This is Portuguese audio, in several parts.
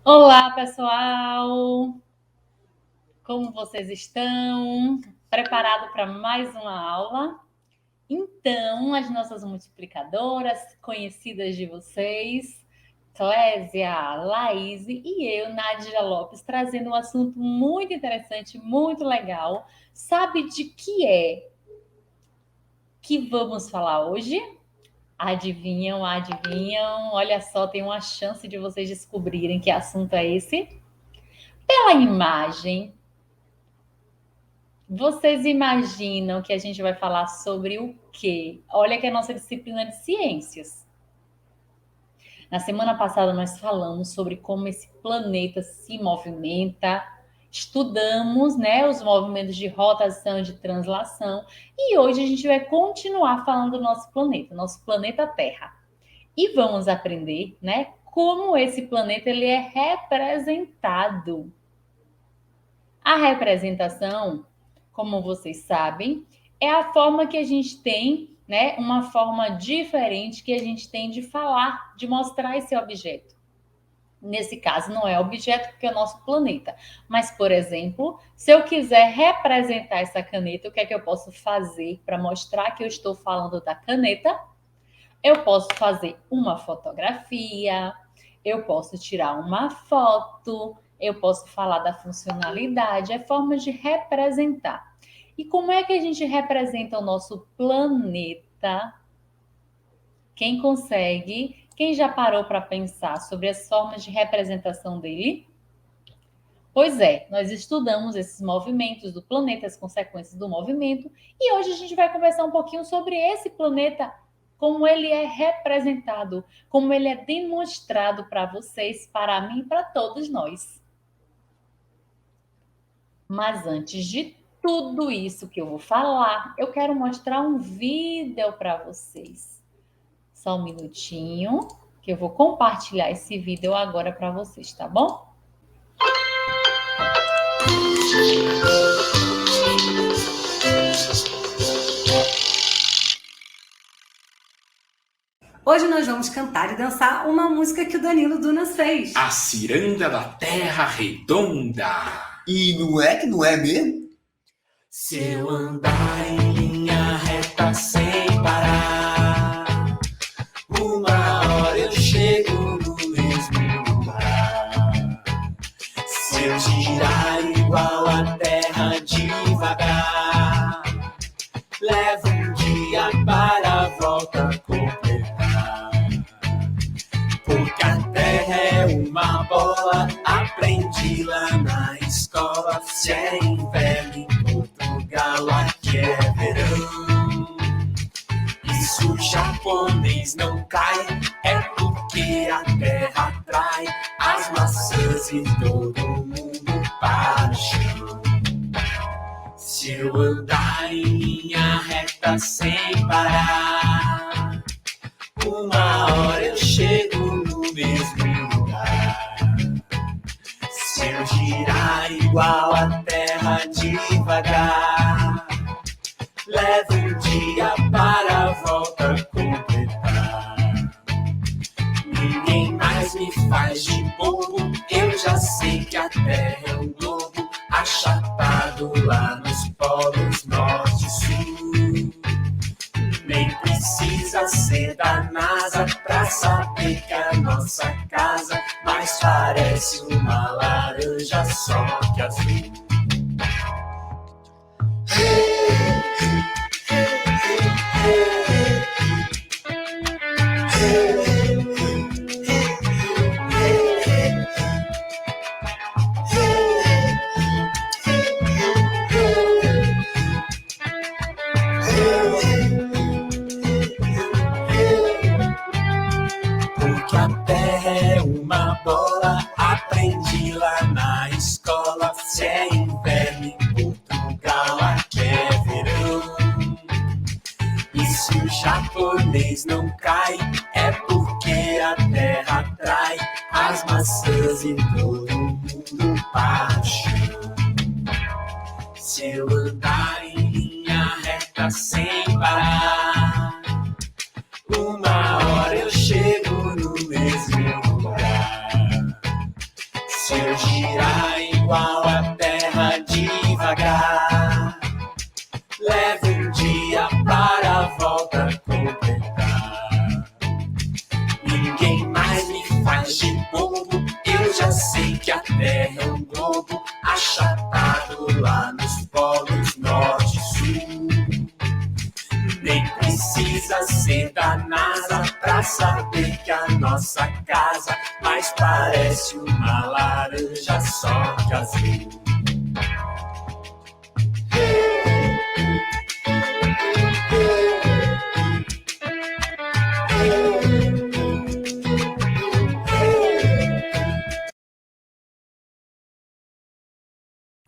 Olá, pessoal! Como vocês estão? Preparado para mais uma aula? Então, as nossas multiplicadoras, conhecidas de vocês, Clésia, Laís e eu, Nádia Lopes, trazendo um assunto muito interessante, muito legal. Sabe de que é que vamos falar hoje? Adivinham, adivinham? Olha só, tem uma chance de vocês descobrirem que assunto é esse. Pela imagem, vocês imaginam que a gente vai falar sobre o quê? Olha que é a nossa disciplina de ciências. Na semana passada nós falamos sobre como esse planeta se movimenta, estudamos, né, os movimentos de rotação e de translação, e hoje a gente vai continuar falando do nosso planeta Terra. E vamos aprender, né, como esse planeta ele é representado. A representação, como vocês sabem, é a forma que a gente tem, né? Uma forma diferente que a gente tem de falar, de mostrar esse objeto. Nesse caso, não é objeto porque é o nosso planeta. Mas, por exemplo, se eu quiser representar essa caneta, o que é que eu posso fazer para mostrar que eu estou falando da caneta? Eu posso fazer uma fotografia, eu posso tirar uma foto, eu posso falar da funcionalidade, é forma de representar. E como é que a gente representa o nosso planeta? Quem consegue? Quem já parou para pensar sobre as formas de representação dele? Pois é, nós estudamos esses movimentos do planeta, as consequências do movimento, e hoje a gente vai conversar um pouquinho sobre esse planeta, como ele é representado, como ele é demonstrado para vocês, para mim e para todos nós. Mas antes de tudo isso que eu vou falar, eu quero mostrar um vídeo para vocês. Só um minutinho, que eu vou compartilhar esse vídeo agora para vocês, tá bom? Hoje nós vamos cantar e dançar uma música que o Danilo Dunas fez. A ciranda da Terra Redonda. E não é que não é mesmo? Se eu andar em linha reta sem parar, uma hora eu chego no mesmo lugar. Se eu girar igual a terra devagar, levo um dia para a volta completar. Porque a terra é uma bola, aprendi lá na escola. Se é inverno em Portugal, aqui é verão. E se o japonês não cai, é porque a terra atrai as maçãs e todo mundo para o chão. Se eu andar em linha reta sem parar, uma hora eu chego no mesmo lugar. Se eu girar igual a terra devagar, levo um dia para a volta completar. Ninguém mais me faz de bobo, eu já sei que a terra é um globo achatado lá nos polos norte e sul. Nem precisa ser da NASA pra saber que a nossa casa mais parece uma laranja só que azul. Porque a terra é uma bola, aprendi lá na escola. Se é inverno em Portugal, aqui é verão. E se o japonês não cai, é porque a terra atrai as maçãs e todo mundo para o chão. Se eu andar em linha reta sem parar, uma hora eu chego no mesmo lugar. Se eu girar igual a terra devagar, leva um dia para a volta completar. Ninguém mais me faz de bobo, eu já sei que a terra é um globo achatado lá nos polos norte e sul. Nem precisa ser da NASA pra saber que a nossa casa mais parece uma laranja só que azul.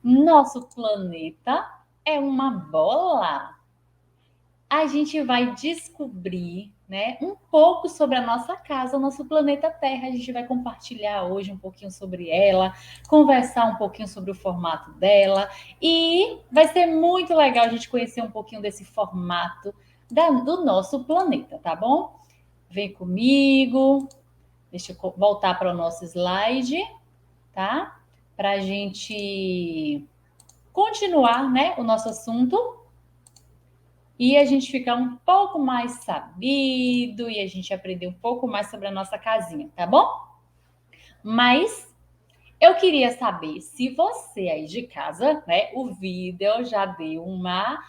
Nosso planeta é uma bola. A gente vai descobrir, né, um pouco sobre a nossa casa, o nosso planeta Terra. A gente vai compartilhar hoje um pouquinho sobre ela, conversar um pouquinho sobre o formato dela e vai ser muito legal a gente conhecer um pouquinho desse formato do nosso planeta, tá bom? Vem comigo. Deixa eu voltar para o nosso slide, tá? Para a gente continuar, né, o nosso assunto. E a gente ficar um pouco mais sabido e a gente aprender um pouco mais sobre a nossa casinha, tá bom? Mas eu queria saber se você aí de casa, né? O vídeo já deu uma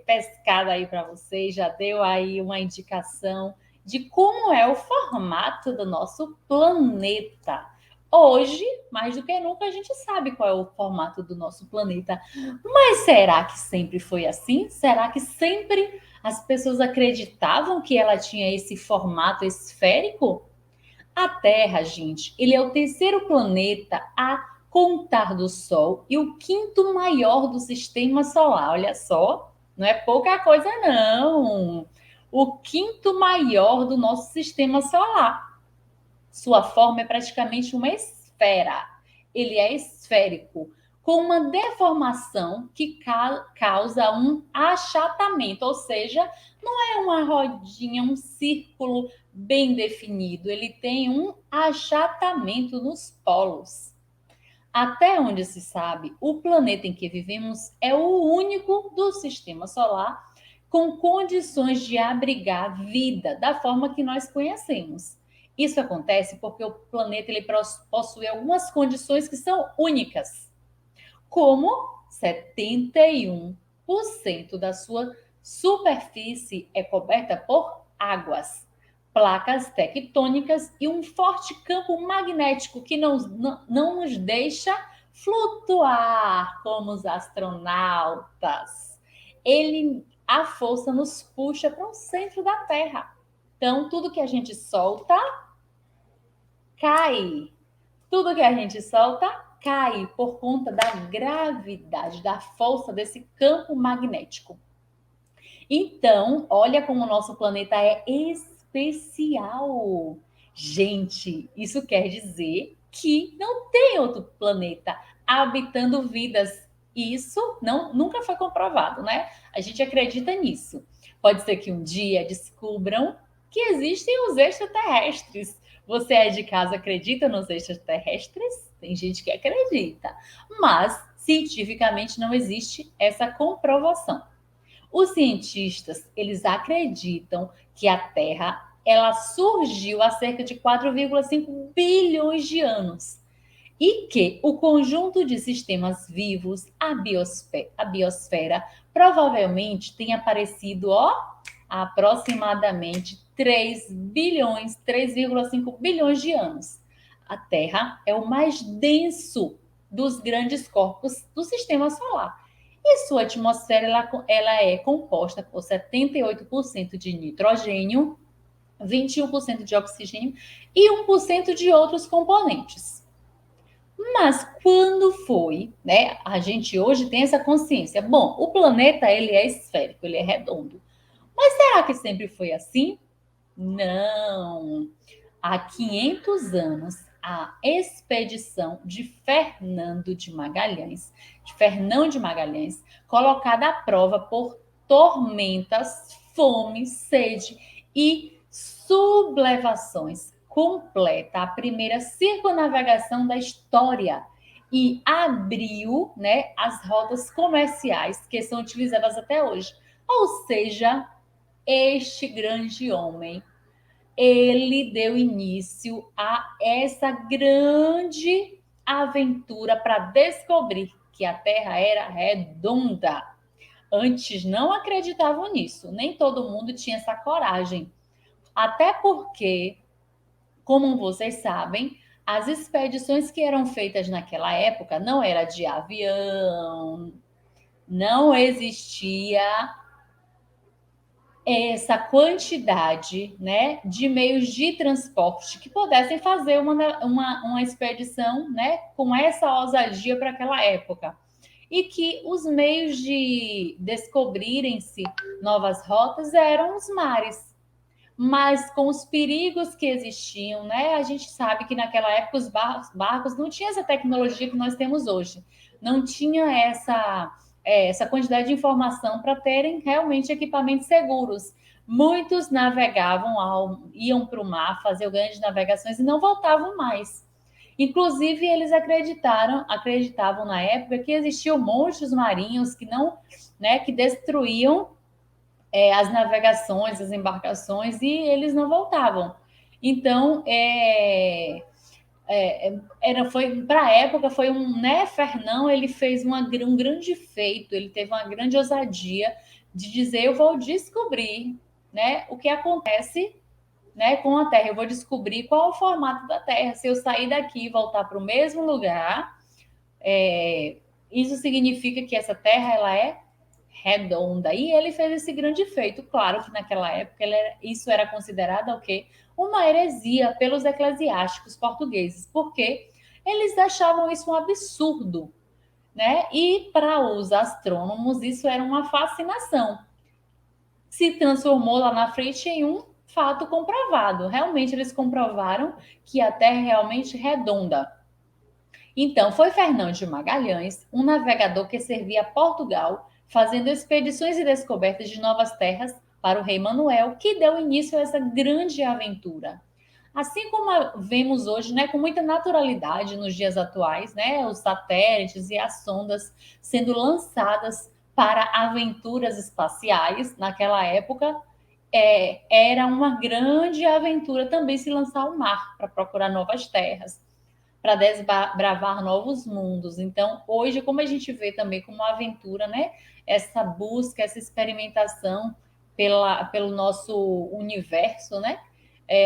pescada aí para vocês, já deu aí uma indicação de como é o formato do nosso planeta. Hoje, mais do que nunca, a gente sabe qual é o formato do nosso planeta. Mas será que sempre foi assim? Será que sempre as pessoas acreditavam que ela tinha esse formato esférico? A Terra, gente, ele é o terceiro planeta a contar do Sol e o quinto maior do Sistema Solar. Olha só, não é pouca coisa não. O quinto maior do nosso Sistema Solar. Sua forma é praticamente uma esfera. Ele é esférico, com uma deformação que causa um achatamento, ou seja, não é uma rodinha, um círculo bem definido, ele tem um achatamento nos polos. Até onde se sabe, o planeta em que vivemos é o único do Sistema Solar com condições de abrigar vida da forma que nós conhecemos. Isso acontece porque o planeta ele possui algumas condições que são únicas, como 71% da sua superfície é coberta por águas, placas tectônicas e um forte campo magnético que não nos deixa flutuar como os astronautas. A força nos puxa para o centro da Terra. Então, tudo que a gente solta, cai. Tudo que a gente solta, cai por conta da gravidade, da força desse campo magnético. Então, olha como o nosso planeta é especial. Gente, isso quer dizer que não tem outro planeta habitando vidas. Isso nunca foi comprovado, né? A gente acredita nisso. Pode ser que um dia descubram que existem os extraterrestres. Você é de casa, acredita nos extraterrestres? Tem gente que acredita, mas cientificamente não existe essa comprovação. Os cientistas, eles acreditam que a Terra, ela surgiu há cerca de 4,5 bilhões de anos e que o conjunto de sistemas vivos, a biosfera, provavelmente tenha aparecido, há aproximadamente 3,5 bilhões de anos. A Terra é o mais denso dos grandes corpos do Sistema Solar. E sua atmosfera ela é composta por 78% de nitrogênio, 21% de oxigênio e 1% de outros componentes. Mas quando foi, né? A gente hoje tem essa consciência. Bom, o planeta ele é esférico, ele é redondo. Mas será que sempre foi assim? Não. Há 500 anos, a expedição de Fernão de Magalhães, colocada à prova por tormentas, fome, sede e sublevações, completa a primeira circunnavegação da história e abriu, né, as rotas comerciais que são utilizadas até hoje. Ou seja, este grande homem, ele deu início a essa grande aventura para descobrir que a Terra era redonda. Antes não acreditavam nisso, nem todo mundo tinha essa coragem. Até porque, como vocês sabem, as expedições que eram feitas naquela época não era de avião, não existia essa quantidade, né, de meios de transporte que pudessem fazer uma expedição, né, com essa ousadia para aquela época. E que os meios de descobrirem-se novas rotas eram os mares. Mas com os perigos que existiam, né, a gente sabe que naquela época os barcos não tinham essa tecnologia que nós temos hoje. Não tinha essa quantidade de informação para terem realmente equipamentos seguros. Muitos iam para o mar, faziam grandes navegações e não voltavam mais. Inclusive, eles acreditavam na época que existiam monstros marinhos que não, né, que destruíam as navegações, as embarcações, e eles não voltavam. Então, para a época, foi né, Fernão, ele fez um grande feito, ele teve uma grande ousadia de dizer, eu vou descobrir, né, o que acontece, né, com a Terra, eu vou descobrir qual é o formato da Terra, se eu sair daqui e voltar para o mesmo lugar, isso significa que essa Terra, ela é redonda, e ele fez esse grande feito. Claro que naquela época isso era considerado o quê? Uma heresia pelos eclesiásticos portugueses, porque eles achavam isso um absurdo, né? E para os astrônomos isso era uma fascinação. Se transformou lá na frente em um fato comprovado. Realmente eles comprovaram que a Terra é realmente redonda. Então, foi Fernão de Magalhães, um navegador que servia a Portugal, fazendo expedições e descobertas de novas terras para o rei Manuel, que deu início a essa grande aventura. Assim como vemos hoje, né, com muita naturalidade nos dias atuais, né, os satélites e as sondas sendo lançadas para aventuras espaciais, naquela época, era uma grande aventura também se lançar ao mar para procurar novas terras, para desbravar novos mundos. Então, hoje, como a gente vê também como uma aventura, né, essa busca, essa experimentação pelo nosso universo, né?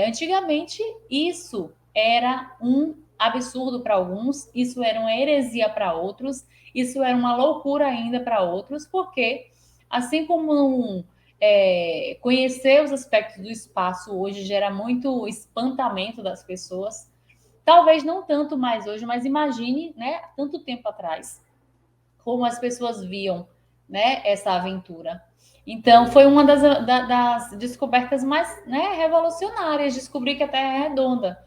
Antigamente, isso era um absurdo para alguns, isso era uma heresia para outros, isso era uma loucura ainda para outros, porque, assim como conhecer os aspectos do espaço hoje gera muito espantamento das pessoas, talvez não tanto mais hoje, mas imagine, né, tanto tempo atrás, como as pessoas viam, né, essa aventura. Então, foi uma das descobertas mais, né, revolucionárias, descobrir que a Terra é redonda.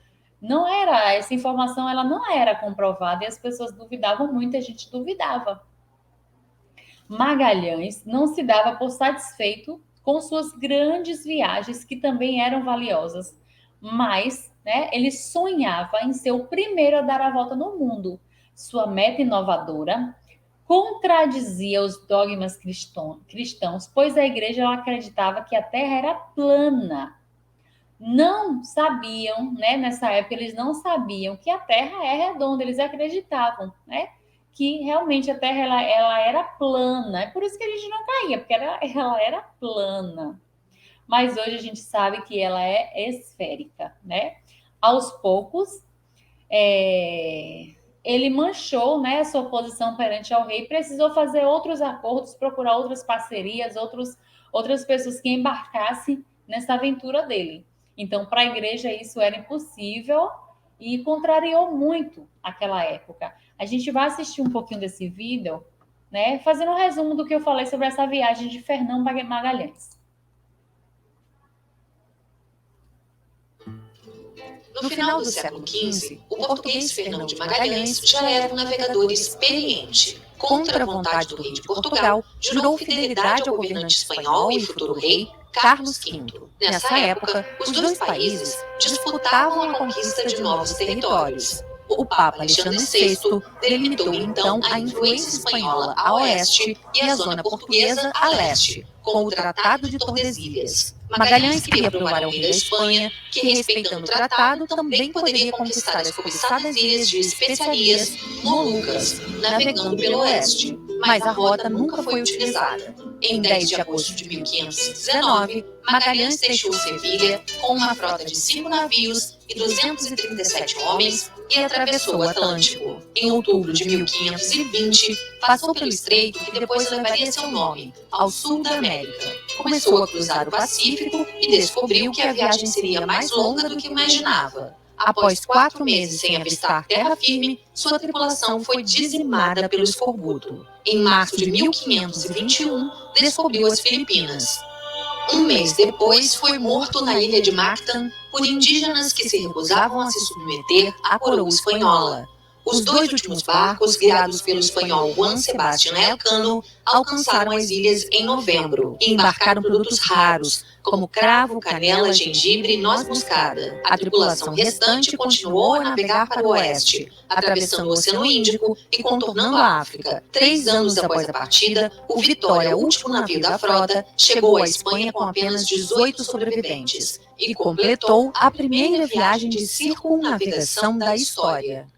Essa informação ela não era comprovada e as pessoas duvidavam, muita gente duvidava. Magalhães não se dava por satisfeito com suas grandes viagens, que também eram valiosas, mas, né, ele sonhava em ser o primeiro a dar a volta no mundo. Sua meta inovadora contradizia os dogmas cristãos, pois a igreja ela acreditava que a Terra era plana. Não sabiam, né, nessa época, eles não sabiam que a Terra é redonda, eles acreditavam, né, que realmente a Terra ela era plana. É por isso que a gente não caía, porque ela era plana. Mas hoje a gente sabe que ela é esférica, né? Aos poucos, ele manchou, né, a sua posição perante ao rei, precisou fazer outros acordos, procurar outras parcerias, outras pessoas que embarcassem nessa aventura dele. Então, para a igreja isso era impossível e contrariou muito aquela época. A gente vai assistir um pouquinho desse vídeo, né, fazendo um resumo do que eu falei sobre essa viagem de Fernão Magalhães. No final do século XV, o português Fernão de Magalhães já era um navegador experiente. Contra a vontade do rei de Portugal, jurou fidelidade ao governante espanhol e futuro rei, Carlos V. Nessa época, os dois países disputavam a conquista de novos territórios. O Papa Alexandre VI delimitou então a influência espanhola a oeste e a zona portuguesa a leste, com o Tratado de Tordesilhas. Magalhães queria provar ao rei da Espanha que, respeitando o tratado, também poderia conquistar as cobiçadas ilhas de Especiarias, Molucas, navegando pelo oeste, mas a rota nunca foi utilizada. Em 10 de agosto de 1519, Magalhães deixou Sevilha com uma frota de 5 navios e 237 homens e atravessou o Atlântico. Em outubro de 1520, passou pelo estreito que depois levaria seu nome, ao sul da América. Começou a cruzar o Pacífico e descobriu que a viagem seria mais longa do que imaginava. Após 4 meses sem avistar terra firme, sua tripulação foi dizimada pelo escorbuto. Em março de 1521, descobriu as Filipinas. Um mês depois, foi morto na ilha de Mactan por indígenas que se recusavam a se submeter à coroa espanhola. Os 2 últimos barcos, guiados pelo espanhol Juan Sebastián Elcano, alcançaram as ilhas em novembro e embarcaram produtos raros, como cravo, canela, gengibre e noz moscada. A tripulação restante continuou a navegar para o oeste, atravessando o Oceano Índico e contornando a África. 3 anos após a partida, o Vitória, o último navio da frota, chegou à Espanha com apenas 18 sobreviventes e completou a primeira viagem de circunnavegação da história.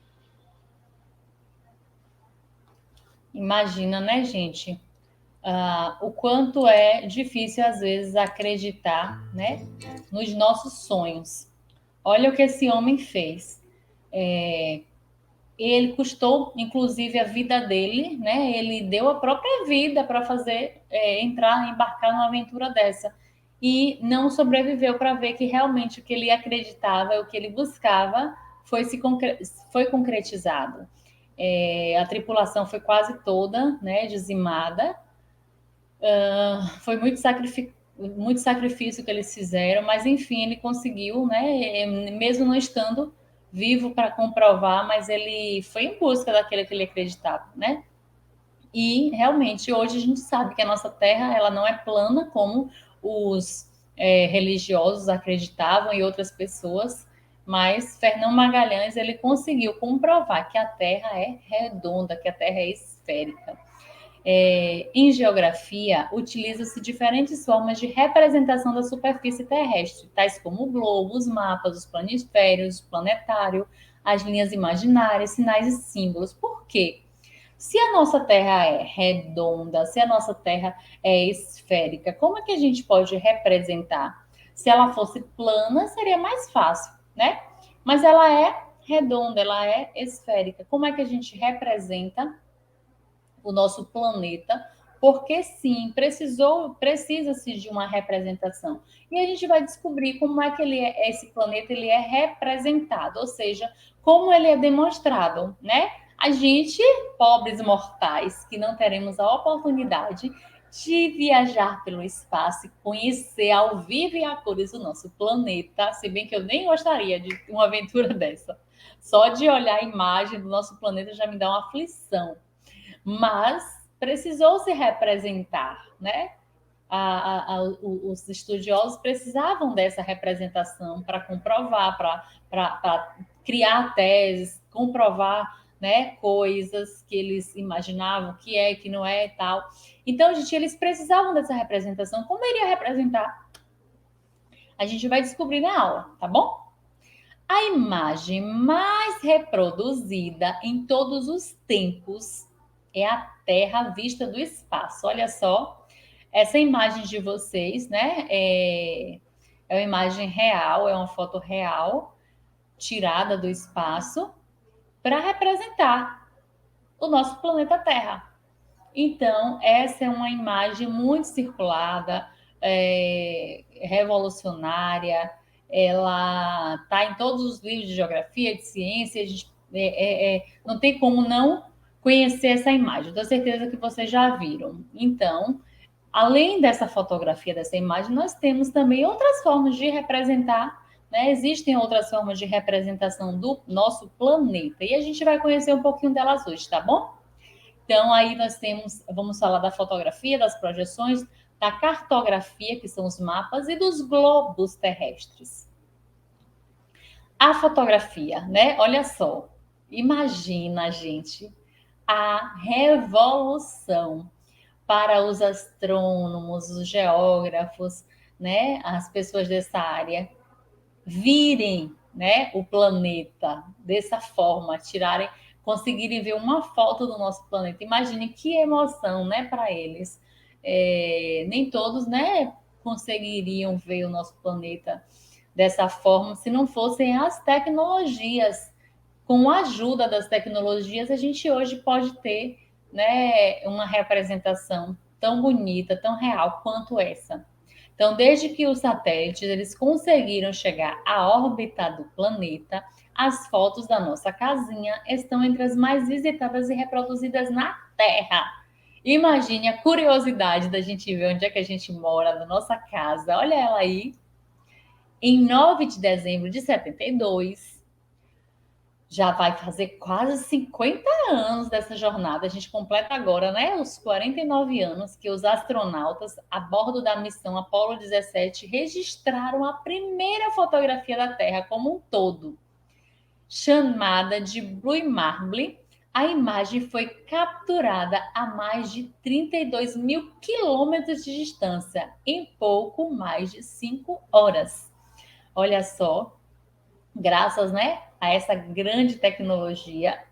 Imagina, né, gente? O quanto é difícil, às vezes, acreditar, né, nos nossos sonhos. Olha o que esse homem fez. Ele custou, inclusive, a vida dele, né? Ele deu a própria vida para fazer, embarcar numa aventura dessa. E não sobreviveu para ver que realmente o que ele acreditava, o que ele buscava, foi concretizado. A tripulação foi quase toda, né, dizimada. Foi muito sacrifício que eles fizeram, mas enfim, ele conseguiu, né, mesmo não estando vivo para comprovar, mas ele foi em busca daquilo que ele acreditava, né? E realmente hoje a gente sabe que a nossa Terra ela não é plana como os religiosos acreditavam e outras pessoas. Mas Fernão Magalhães ele conseguiu comprovar que a Terra é redonda, que a Terra é esférica. Em geografia, utilizam-se diferentes formas de representação da superfície terrestre, tais como o globo, os mapas, os planisférios, o planetário, as linhas imaginárias, sinais e símbolos. Por quê? Se a nossa Terra é redonda, se a nossa Terra é esférica, como é que a gente pode representar? Se ela fosse plana, seria mais fácil, né? Mas ela é redonda, ela é esférica. Como é que a gente representa o nosso planeta? Porque sim, precisa-se de uma representação. E a gente vai descobrir como é que esse planeta ele é representado, ou seja, como ele é demonstrado, né? A gente, pobres mortais, que não teremos a oportunidade de viajar pelo espaço e conhecer ao vivo e a cores o nosso planeta, se bem que eu nem gostaria de uma aventura dessa. Só de olhar a imagem do nosso planeta já me dá uma aflição. Mas precisou se representar, né? Os estudiosos precisavam dessa representação para comprovar, para criar teses, comprovar, né, coisas que eles imaginavam que é, que não é e tal. Então, gente, eles precisavam dessa representação. Como iria representar? A gente vai descobrir na aula, tá bom? A imagem mais reproduzida em todos os tempos é a Terra vista do espaço. Olha só, essa imagem de vocês, né, é uma imagem real, é uma foto real, tirada do espaço, para representar o nosso planeta Terra. Então, essa é uma imagem muito circulada, revolucionária, ela está em todos os livros de geografia, de ciência, a gente, não tem como não conhecer essa imagem. Tenho certeza que vocês já viram. Então, além dessa fotografia, dessa imagem, nós temos também outras formas de representar, né? Existem outras formas de representação do nosso planeta e a gente vai conhecer um pouquinho delas hoje, tá bom? Então, aí nós vamos falar da fotografia, das projeções, da cartografia, que são os mapas, e dos globos terrestres. A fotografia, né? Olha só, imagina, gente, a revolução para os astrônomos, os geógrafos, né? As pessoas dessa área virem, né, o planeta dessa forma, conseguirem ver uma foto do nosso planeta. Imagine que emoção, né, para eles. Nem todos, né, conseguiriam ver o nosso planeta dessa forma se não fossem as tecnologias. Com a ajuda das tecnologias, a gente hoje pode ter, né, uma representação tão bonita, tão real quanto essa. Então, desde que os satélites eles conseguiram chegar à órbita do planeta, as fotos da nossa casinha estão entre as mais visitadas e reproduzidas na Terra. Imagine a curiosidade da gente ver onde é que a gente mora, na nossa casa. Olha ela aí. Em 9 de dezembro de 72, já vai fazer quase 50 anos dessa jornada. A gente completa agora, né, os 49 anos que os astronautas, a bordo da missão Apollo 17, registraram a primeira fotografia da Terra como um todo. Chamada de Blue Marble, a imagem foi capturada a mais de 32 mil quilômetros de distância, em pouco mais de 5 horas. Olha só, graças, né, a essa grande tecnologia.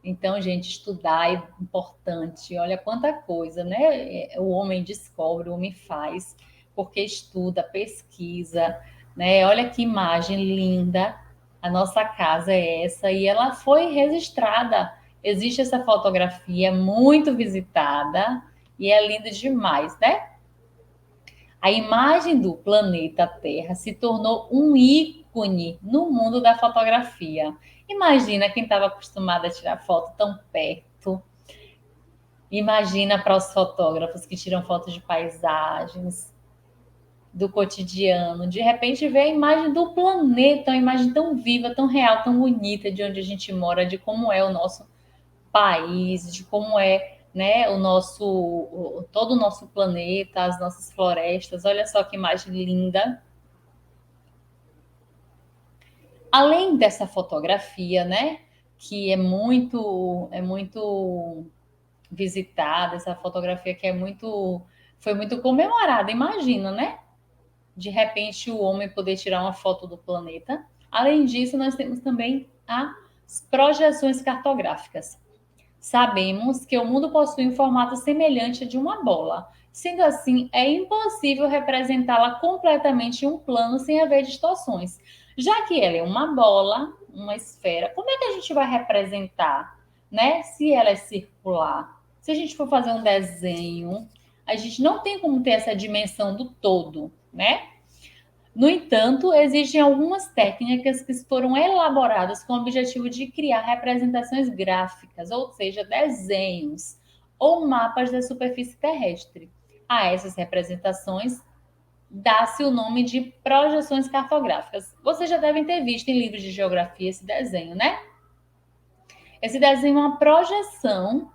Então, gente, estudar é importante. Olha quanta coisa, né? O homem descobre, o homem faz, porque estuda, pesquisa, né? Olha que imagem linda. A nossa casa é essa e ela foi registrada. Existe essa fotografia muito visitada e é linda demais, né? A imagem do planeta Terra se tornou um ícone no mundo da fotografia. Imagina quem estava acostumado a tirar foto tão perto. Imagina para os fotógrafos que tiram fotos de paisagens, do cotidiano. De repente vê a imagem do planeta, uma imagem tão viva, tão real, tão bonita de onde a gente mora, de como é o nosso país, de como é, né, todo o nosso planeta, as nossas florestas. Olha só que imagem linda. Além dessa fotografia, né, que é muito visitada, essa fotografia que foi muito comemorada, imagina, né? De repente o homem poder tirar uma foto do planeta. Além disso, nós temos também as projeções cartográficas. Sabemos que o mundo possui um formato semelhante a de uma bola. Sendo assim, é impossível representá-la completamente em um plano sem haver distorções. Já que ela é uma bola, uma esfera, como é que a gente vai representar, né? Se ela é circular, se a gente for fazer um desenho, a gente não tem como ter essa dimensão do todo, né? No entanto, existem algumas técnicas que foram elaboradas com o objetivo de criar representações gráficas, ou seja, desenhos ou mapas da superfície terrestre. A essas representações dá-se o nome de projeções cartográficas. Vocês já devem ter visto em livros de geografia esse desenho, né? Esse desenho é uma projeção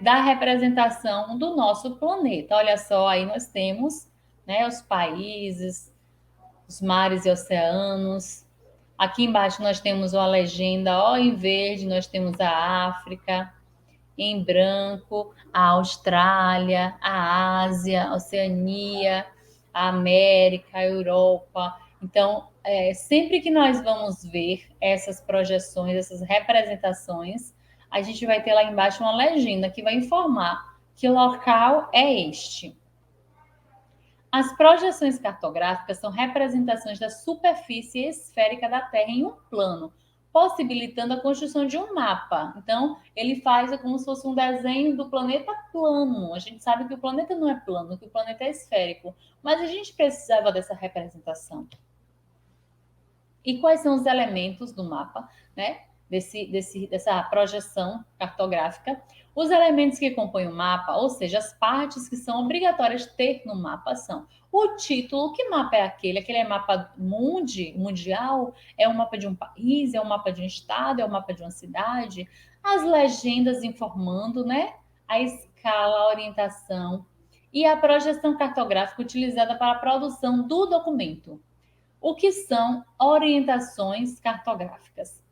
da representação do nosso planeta. Olha só, aí nós temos, né, os países, os mares e oceanos. Aqui embaixo nós temos uma legenda, ó, em verde nós temos a África, em branco a Austrália, a Ásia, a Oceania, a América, a Europa. Então, sempre que nós vamos ver essas projeções, essas representações, a gente vai ter lá embaixo uma legenda que vai informar que o local é este. As projeções cartográficas são representações da superfície esférica da Terra em um plano, possibilitando a construção de um mapa. Então, ele faz como se fosse um desenho do planeta plano. A gente sabe que o planeta não é plano, que o planeta é esférico, mas a gente precisava dessa representação. E quais são os elementos do mapa, né? Dessa projeção cartográfica? Os elementos que compõem o mapa, ou seja, as partes que são obrigatórias ter no mapa são o título. Que mapa é aquele? Aquele é mapa mundial? É um mapa de um país? É um mapa de um estado? É um mapa de uma cidade? As legendas informando, né, a escala escala, a orientação e a projeção cartográfica utilizada para a produção do documento. O que são orientações cartográficas?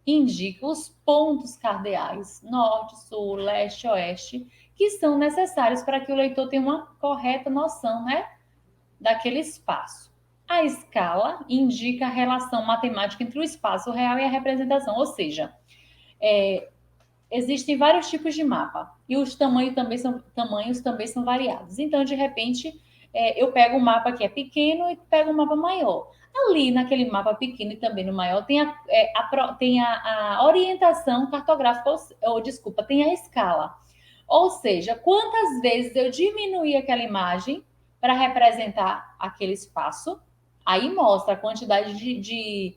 Indica os pontos cardeais, norte, sul, leste, oeste, que são necessários para que o leitor tenha uma correta noção, né, daquele espaço. A escala indica a relação matemática entre o espaço real e a representação, ou seja, existem vários tipos de mapa e os tamanhos também são variados. Então, de repente, eu pego um mapa que é pequeno e pego um mapa maior. Ali, naquele mapa pequeno e também no maior, tem a orientação cartográfica, tem a escala. Ou seja, quantas vezes eu diminuí aquela imagem para representar aquele espaço, aí mostra a quantidade de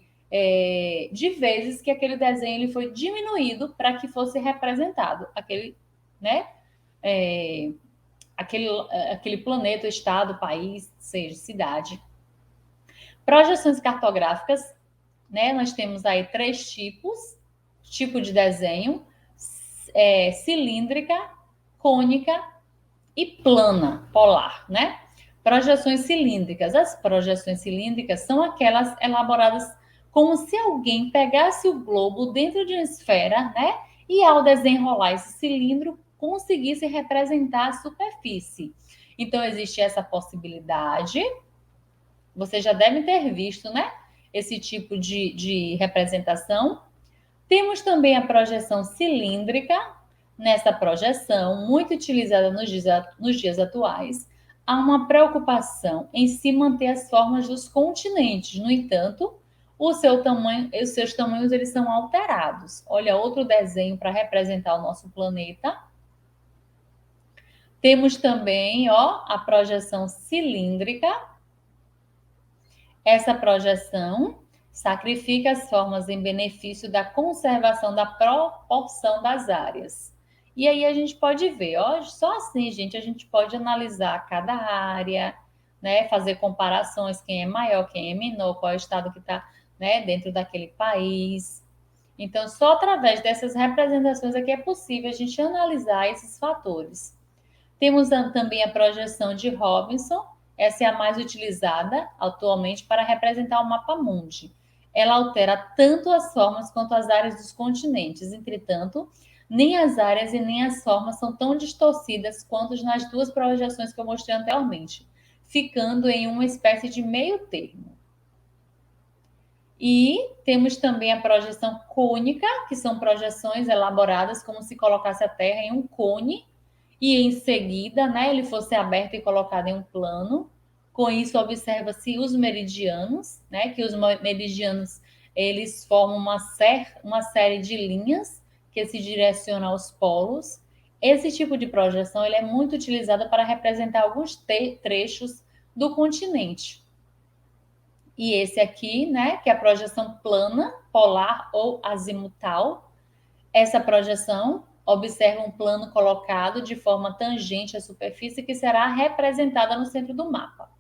vezes que aquele desenho ele foi diminuído para que fosse representado aquele, né? Aquele planeta, estado, país, seja, cidade. Projeções cartográficas, né? Nós temos aí 3 tipos: tipo de desenho, cilíndrica, cônica e plana, polar, né? Projeções cilíndricas. As projeções cilíndricas são aquelas elaboradas como se alguém pegasse o globo dentro de uma esfera, né? E ao desenrolar esse cilindro, conseguisse representar a superfície. Então, existe essa possibilidade. Você já deve ter visto, né? Esse tipo de representação. Temos também a projeção cilíndrica. Nessa projeção, muito utilizada nos dias atuais, há uma preocupação em se manter as formas dos continentes. No entanto, os seus tamanhos eles são alterados. Olha, outro desenho para representar o nosso planeta. Temos também, a projeção cilíndrica. Essa projeção sacrifica as formas em benefício da conservação da proporção das áreas. E aí a gente pode ver, só assim, gente, a gente pode analisar cada área, né, fazer comparações, quem é maior, quem é menor, qual é o estado que está, né, dentro daquele país. Então, só através dessas representações é que é possível a gente analisar esses fatores. Temos também a projeção de Robinson. Essa é a mais utilizada atualmente para representar o mapa mundi. Ela altera tanto as formas quanto as áreas dos continentes. Entretanto, nem as áreas e nem as formas são tão distorcidas quanto nas 2 projeções que eu mostrei anteriormente, ficando em uma espécie de meio termo. E temos também a projeção cônica, que são projeções elaboradas como se colocasse a Terra em um cone e em seguida, né, ele fosse aberto e colocado em um plano. Com isso, observa-se os meridianos, né, que os meridianos eles formam uma série de linhas que se direcionam aos polos. Esse tipo de projeção ele é muito utilizado para representar alguns trechos do continente. E esse aqui, né, que é a projeção plana, polar ou azimutal. Essa projeção observa um plano colocado de forma tangente à superfície que será representada no centro do mapa.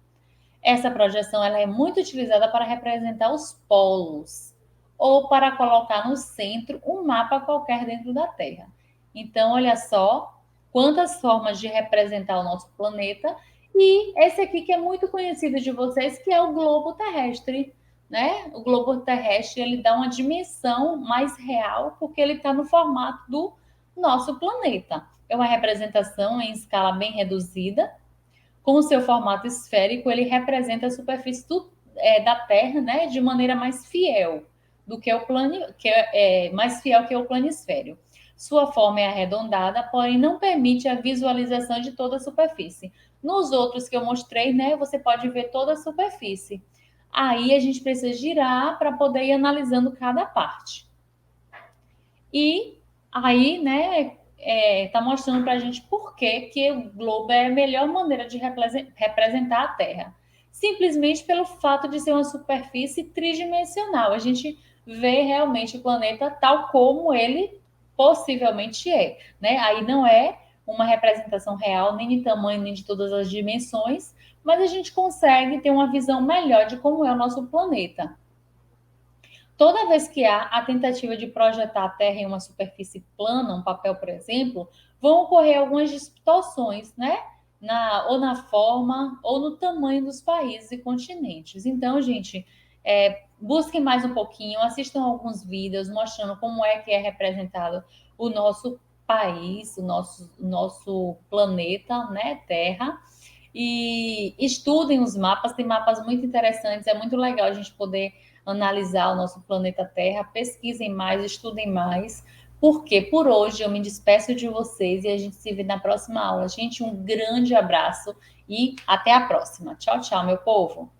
Essa projeção ela é muito utilizada para representar os polos ou para colocar no centro um mapa qualquer dentro da Terra. Então, olha só quantas formas de representar o nosso planeta. E esse aqui que é muito conhecido de vocês, que é o globo terrestre, né? O globo terrestre ele dá uma dimensão mais real porque ele está no formato do nosso planeta. É uma representação em escala bem reduzida. Com o seu formato esférico, ele representa a superfície da Terra, né, de maneira mais fiel do que mais fiel que o planisfério. Sua forma é arredondada, porém não permite a visualização de toda a superfície. Nos outros que eu mostrei, né, você pode ver toda a superfície. Aí a gente precisa girar para poder ir analisando cada parte. E aí, né, está mostrando para a gente por que o globo é a melhor maneira de representar a Terra. Simplesmente pelo fato de ser uma superfície tridimensional. A gente vê realmente o planeta tal como ele possivelmente é, né? Aí não é uma representação real, nem de tamanho, nem de todas as dimensões, mas a gente consegue ter uma visão melhor de como é o nosso planeta. toda vez que há a tentativa de projetar a Terra em uma superfície plana, um papel, por exemplo, vão ocorrer algumas distorções, né? Ou na forma ou no tamanho dos países e continentes. Então, gente, busquem mais um pouquinho, assistam alguns vídeos mostrando como é que é representado o nosso país, o nosso planeta, né, Terra, e estudem os mapas, tem mapas muito interessantes, é muito legal a gente poder analisar o nosso planeta Terra, pesquisem mais, estudem mais, porque por hoje eu me despeço de vocês e a gente se vê na próxima aula. Gente, um grande abraço e até a próxima. Tchau, tchau, meu povo!